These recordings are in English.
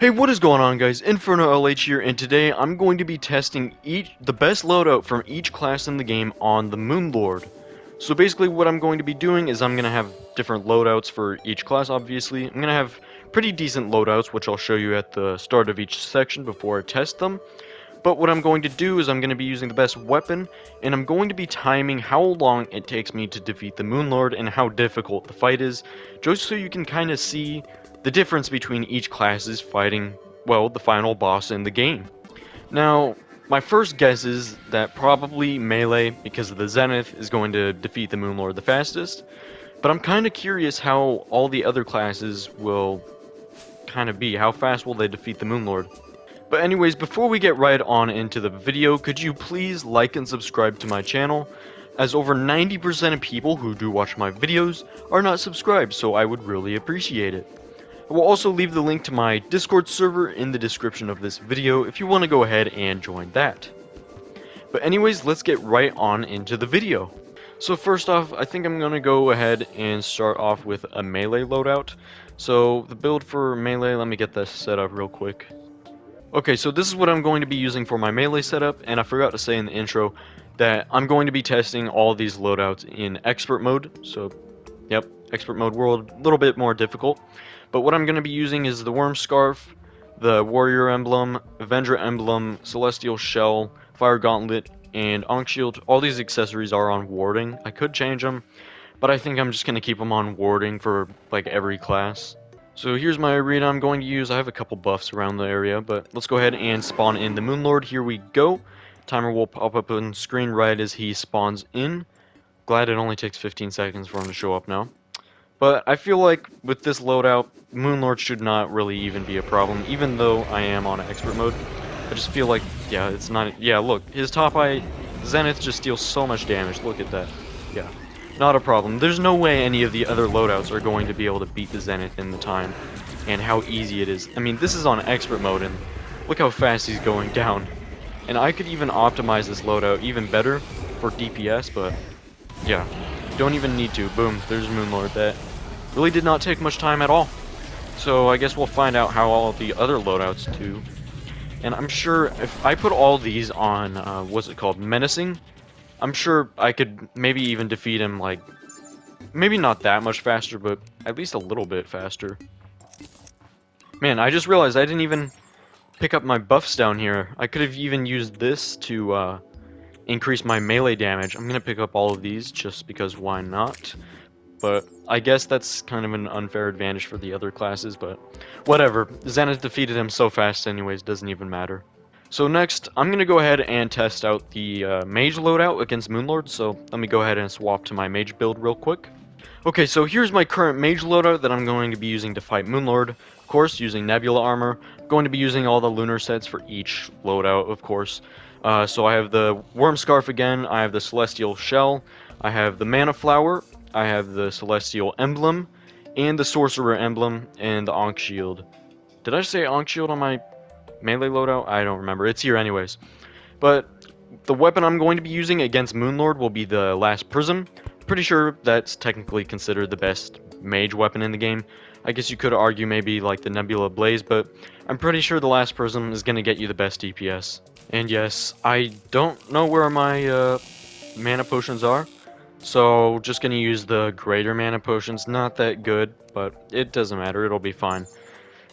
Hey, what is going on, guys? Inferno LH here, and today I'm going to be testing the best loadout from each class in the game on the Moon Lord. So basically what I'm going to be doing is I'm going to have different loadouts for each class, obviously. I'm going to have pretty decent loadouts, which I'll show you at the start of each section before I test them. But what I'm going to do is I'm going to be using the best weapon, and I'm going to be timing how long it takes me to defeat the Moon Lord and how difficult the fight is, just so you can kind of see the difference between each classes fighting, well, the final boss in the game. Now, my first guess is that probably Melee, because of the Zenith, is going to defeat the Moon Lord the fastest, but I'm kind of curious how all the other classes will kind of be. How fast will they defeat the Moon Lord? But anyways, before we get right on into the video, could you please like and subscribe to my channel, as over 90% of people who do watch my videos are not subscribed, so I would really appreciate it. I will also leave the link to my Discord server in the description of this video if you want to go ahead and join that. But anyways, let's get right on into the video. So first off, I think I'm going to go ahead and start off with a melee loadout. So the build for melee, let me get this set up real quick. Okay, so this is what I'm going to be using for my melee setup, and I forgot to say in the intro that I'm going to be testing all these loadouts in expert mode. So, yep, expert mode world, a little bit more difficult. But what I'm going to be using is the Worm Scarf, the Warrior Emblem, Avenger Emblem, Celestial Shell, Fire Gauntlet, and Ankh Shield. All these accessories are on warding. I could change them, but I think I'm just going to keep them on warding for like every class. So here's my arena I'm going to use. I have a couple buffs around the area, but let's go ahead and spawn in the Moon Lord. Here we go. Timer will pop up on screen right as he spawns in. Glad it only takes 15 seconds for him to show up now. But I feel like with this loadout, Moon Lord should not really even be a problem, even though I am on expert mode. I just feel like, yeah, it's not, yeah, look, his top eye, Zenith just deals so much damage, look at that, yeah. Not a problem. There's no way any of the other loadouts are going to be able to beat the Zenith in the time, and how easy it is. I mean, this is on expert mode, and look how fast he's going down. And I could even optimize this loadout even better for DPS, but yeah, don't even need to. Boom, there's Moon Lord. That really did not take much time at all. So I guess we'll find out how all the other loadouts do. And I'm sure if I put all these on, what's it called, Menacing, I'm sure I could maybe even defeat him, like, maybe not that much faster, but at least a little bit faster. Man, I just realized I didn't even pick up my buffs down here. I could have even used this to increase my melee damage. I'm gonna pick up all of these just because why not? But I guess that's kind of an unfair advantage for the other classes, but whatever. Zenith defeated him so fast anyways, doesn't even matter. So next, I'm going to go ahead and test out the Mage loadout against Moon Lord, so let me go ahead and swap to my Mage build real quick. Okay, so here's my current Mage loadout that I'm going to be using to fight Moon Lord. Of course, using Nebula armor. I'm going to be using all the lunar sets for each loadout, of course. So I have the Worm Scarf again, I have the Celestial Shell, I have the Mana Flower, I have the Celestial Emblem, and the Sorcerer Emblem, and the Ankh Shield. Did I say Ankh Shield on my melee loadout? I don't remember. It's here anyways. But the weapon I'm going to be using against Moon Lord will be the Last Prism. Pretty sure that's technically considered the best mage weapon in the game. I guess you could argue maybe like the Nebula Blaze, but I'm pretty sure the Last Prism is going to get you the best DPS. And yes, I don't know where my mana potions are, so just going to use the greater mana potions. Not that good, but it doesn't matter. It'll be fine.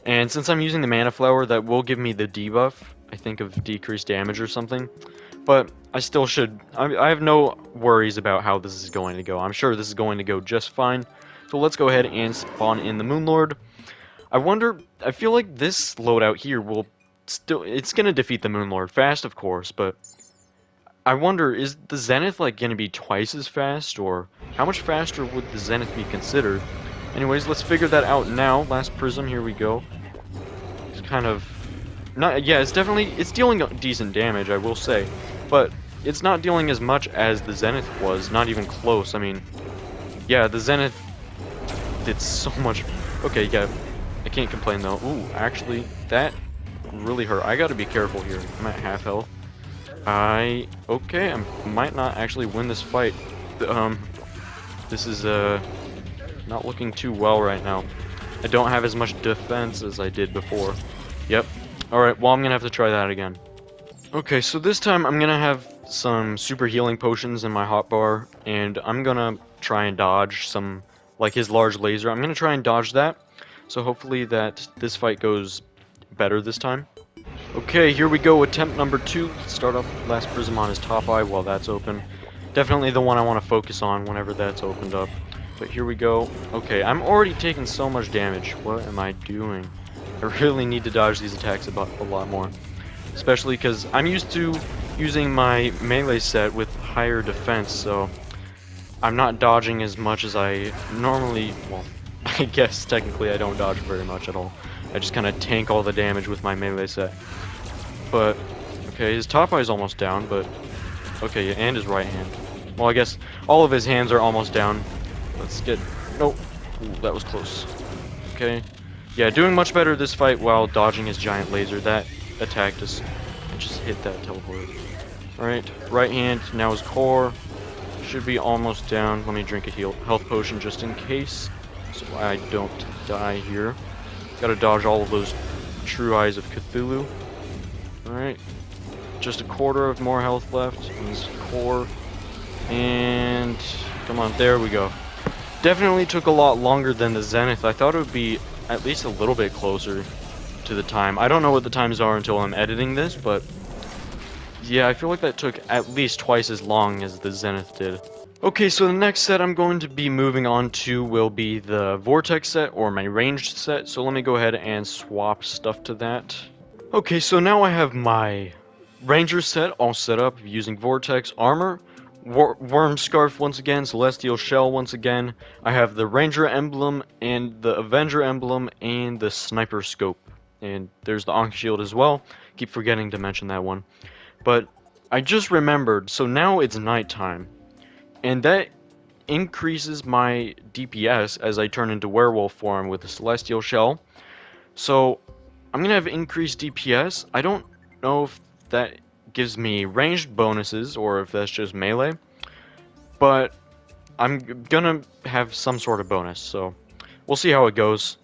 And since I'm using the Mana Flower, that will give me the debuff, I think of decreased damage or something. But I still should, I have no worries about how this is going to go. I'm sure this is going to go just fine. So let's go ahead and spawn in the Moon Lord. I wonder, I feel like this loadout here will still, it's going to defeat the Moon Lord fast, of course, but I wonder, is the Zenith like going to be twice as fast, or how much faster would the Zenith be considered? Anyways, let's figure that out now. Last Prism, here we go. It's kind of not, yeah, it's dealing decent damage, I will say, but it's not dealing as much as the Zenith was, not even close. I mean, yeah, the Zenith did so much. Okay, yeah, I can't complain though. Ooh, actually, that really hurt. I gotta be careful here. I'm at half health. Okay, I might not actually win this fight. This is not looking too well right now. I don't have as much defense as I did before. Yep. Alright, well I'm gonna have to try that again. Okay, so this time I'm gonna have some super healing potions in my hotbar, and I'm gonna try and dodge some, like his large laser. I'm gonna try and dodge that, so hopefully that this fight goes better this time. Okay, here we go, attempt number 2. Let's start off with last prism on his top eye while that's open. Definitely the one I want to focus on whenever that's opened up. But here we go. Okay, I'm already taking so much damage. What am I doing? I really need to dodge these attacks a lot more. Especially because I'm used to using my melee set with higher defense, so I'm not dodging as much as I normally, well, I guess technically I don't dodge very much at all. I just kind of tank all the damage with my melee set. But, okay, his top eye is almost down, but, okay, and his right hand. Well, I guess all of his hands are almost down. Let's get, nope, ooh, that was close. Okay, yeah, doing much better this fight while dodging his giant laser. That attack just hit that teleport. Alright, right hand, now his core. Should be almost down. Let me drink a health potion just in case, so I don't die here. Gotta dodge all of those true eyes of Cthulhu. Alright, just a quarter of more health left in his core. And come on, there we go. Definitely took a lot longer than the Zenith. I thought it would be at least a little bit closer to the time. I don't know what the times are until I'm editing this, but yeah, I feel like that took at least twice as long as the Zenith did. Okay, so the next set I'm going to be moving on to will be the Vortex set, or my ranged set, so let me go ahead and swap stuff to that. Okay, so now I have my Ranger set all set up using Vortex armor, Worm Scarf once again, Celestial Shell once again. I have the Ranger emblem and the Avenger emblem and the Sniper Scope. And there's the Ankh Shield as well. Keep forgetting to mention that one. But I just remembered, so now it's nighttime. And that increases my DPS as I turn into werewolf form with the Celestial Shell. So I'm gonna have increased DPS. I don't know if that gives me ranged bonuses or if that's just melee, but I'm gonna have some sort of bonus, so we'll see how it goes.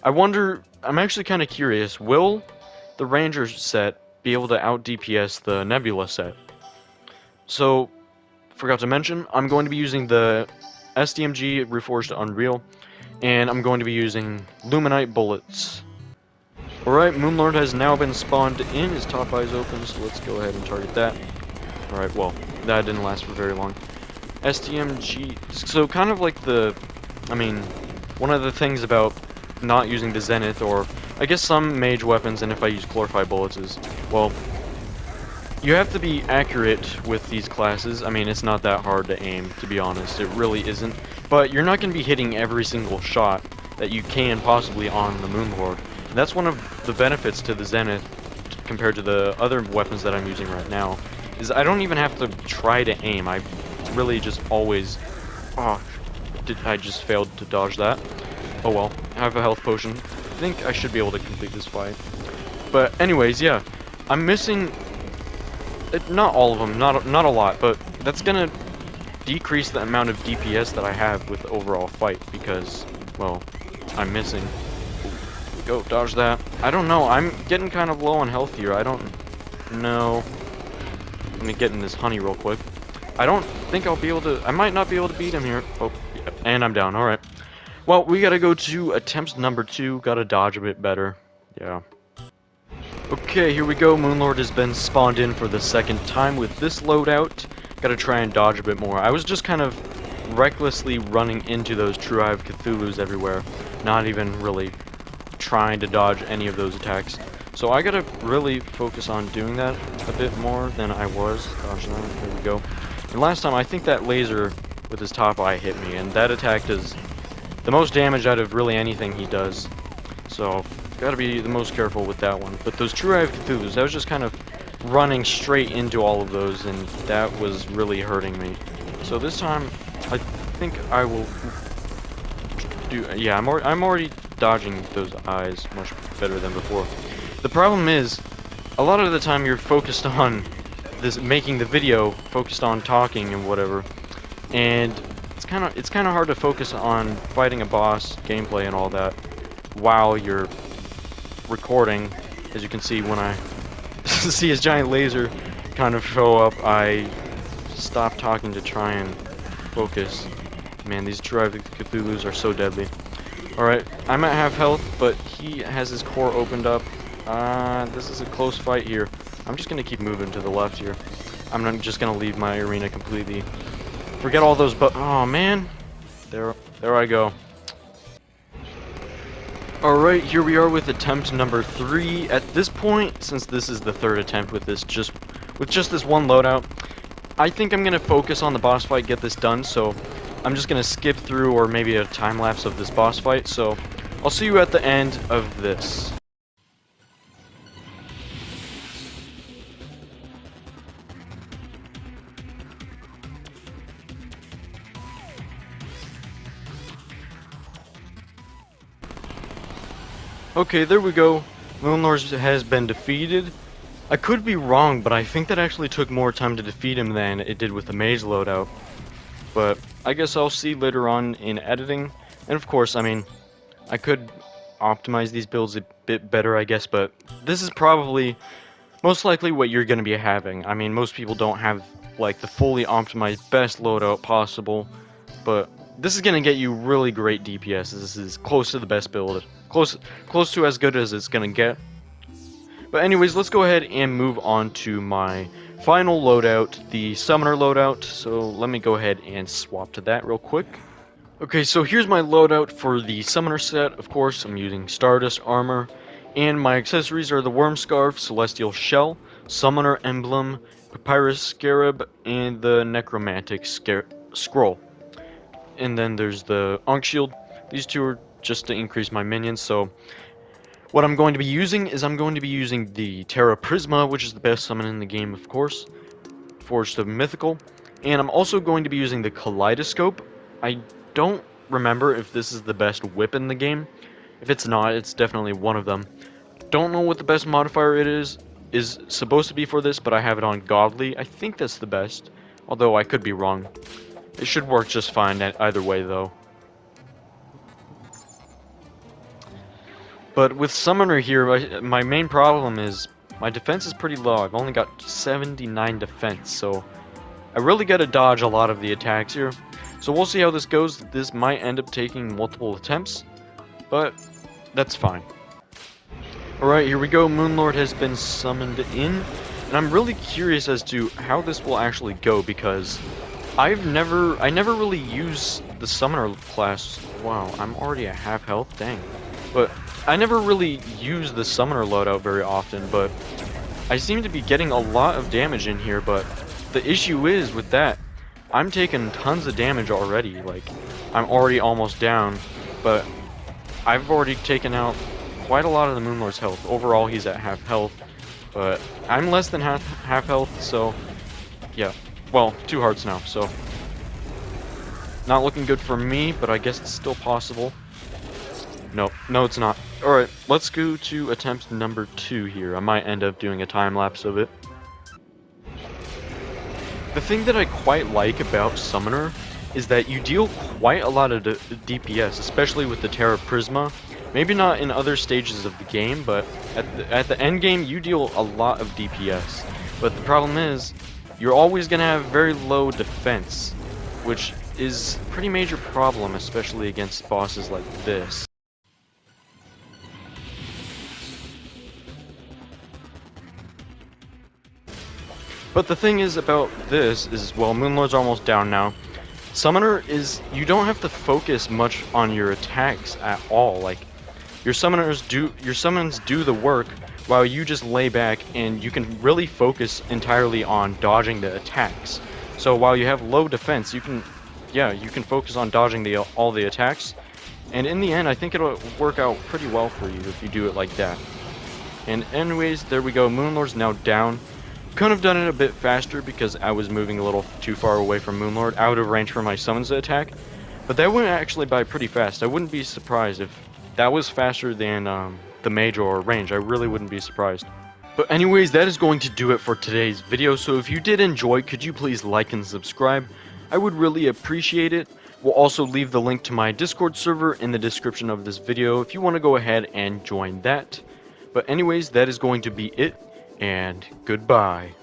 I wonder, I'm actually kind of curious, will the Ranger set be able to out DPS the Nebula set? So, forgot to mention, I'm going to be using the SDMG Reforged Unreal, and I'm going to be using Luminite bullets. Alright, Moon Lord has now been spawned in, his top eye is open, so let's go ahead and target that. Alright, well, that didn't last for very long. SDMG, so kind of like the, I mean, one of the things about not using the Zenith, or I guess some mage weapons, and if I use glorified bullets is, well, you have to be accurate with these classes. I mean, it's not that hard to aim, to be honest, it really isn't, but you're not going to be hitting every single shot that you can possibly on the Moon Lord. And that's one of the benefits to the Zenith compared to the other weapons that I'm using right now, is I don't even have to try to aim. I really just always... Oh, I just failed to dodge that. Oh well, I have a health potion. I think I should be able to complete this fight. But anyways, yeah, I'm missing... not all of them, not a lot, but that's gonna decrease the amount of DPS that I have with the overall fight, because, well, I'm missing... Go, dodge that. I don't know, I'm getting kind of low on health here. I don't know. Let me get in this honey real quick. I don't think I'll be able to... I might not be able to beat him here. Oh, yeah, and I'm down, alright. Well, we gotta go to attempt number 2. Gotta dodge a bit better. Yeah. Okay, here we go. Moon Lord has been spawned in for the second time with this loadout. Gotta try and dodge a bit more. I was just kind of recklessly running into those True Eye of Cthulhu's everywhere. Not even really trying to dodge any of those attacks. So I gotta really focus on doing that a bit more than I was. Dodge that. There we go. And last time, I think that laser with his top eye hit me, and that attack does the most damage out of really anything he does. So, gotta be the most careful with that one. But those True Eye of Cthulhu's, I was just kind of running straight into all of those, and that was really hurting me. So this time, I think I will do... Yeah, I'm already dodging those eyes much better than before. The problem is, a lot of the time you're focused on this, making the video, focused on talking and whatever, and it's kind of hard to focus on fighting a boss, gameplay and all that, while you're recording As you can see, when I see his giant laser kind of show up, I stop talking to try and focus. Man, these Drive Cthulhus are so deadly. Alright, I'm at half health, but he has his core opened up. This is a close fight here. I'm just gonna keep moving to the left here. I'm not just gonna leave my arena completely. Forget all those oh man. There I go. Alright, here we are with attempt number 3. At this point, since this is the third attempt with just this one loadout, I think I'm gonna focus on the boss fight, get this done, so I'm just gonna skip through or maybe a time lapse of this boss fight, so I'll see you at the end of this. Okay, there we go. Moon Lord has been defeated. I could be wrong, but I think that actually took more time to defeat him than it did with the Mage loadout. But I guess I'll see later on in editing. And of course, I mean, I could optimize these builds a bit better, I guess, but this is probably most likely what you're going to be having. I mean, most people don't have, like, the fully optimized best loadout possible, but this is going to get you really great DPS. This is close to the best build. Close to as good as it's going to get. But anyways, let's go ahead and move on to my final loadout, the Summoner loadout. So let me go ahead and swap to that real quick. Okay, so here's my loadout for the Summoner set. Of course, I'm using Stardust Armor. And my accessories are the Worm Scarf, Celestial Shell, Summoner Emblem, Papyrus Scarab, and the Necromantic Scroll. And then there's the Ankh Shield. These two are just to increase my minions, so what I'm going to be using is I'm going to be using the Terra Prisma, which is the best summon in the game, of course, Forged of Mythical, and I'm also going to be using the Kaleidoscope. I don't remember if this is the best whip in the game. If it's not, it's definitely one of them. Don't know what the best modifier it is supposed to be for this, but I have it on Godly. I think that's the best, although I could be wrong. It should work just fine either way, though. But with Summoner here, my main problem is my defense is pretty low. I've only got 79 defense, so I really gotta dodge a lot of the attacks here. So we'll see how this goes. This might end up taking multiple attempts, but that's fine. Alright, here we go. Moon Lord has been summoned in, and I'm really curious as to how this will actually go, because I never really use the Summoner class. Wow, I'm already at half health, dang. But I never really use the Summoner loadout very often, but I seem to be getting a lot of damage in here, but the issue is with that, I'm taking tons of damage already. Like, I'm already almost down, but I've already taken out quite a lot of the Moon Lord's health. Overall, he's at half health, but I'm less than half health, so yeah. Well, 2 hearts now, so not looking good for me, but I guess it's still possible. No, it's not. Alright, let's go to attempt number 2 here. I might end up doing a time-lapse of it. The thing that I quite like about Summoner is that you deal quite a lot of DPS, especially with the Terra Prisma. Maybe not in other stages of the game, but at the end game, you deal a lot of DPS. But the problem is, you're always going to have very low defense, which is a pretty major problem, especially against bosses like this. But the thing is about this is, well, Moon Lord's almost down now. Summoner is, you don't have to focus much on your attacks at all. Like, your summons do the work while you just lay back, and you can really focus entirely on dodging the attacks. So while you have low defense, you can focus on dodging all the attacks. And in the end, I think it'll work out pretty well for you if you do it like that. And anyways, there we go. Moon Lord's now down. Could have done it a bit faster because I was moving a little too far away from Moon Lord, out of range for my summons to attack. But that went actually by pretty fast. I wouldn't be surprised if that was faster than the Mage or range. I really wouldn't be surprised. But anyways, that is going to do it for today's video. So if you did enjoy, could you please like and subscribe? I would really appreciate it. We'll also leave the link to my Discord server in the description of this video if you want to go ahead and join that. But anyways, that is going to be it, and goodbye.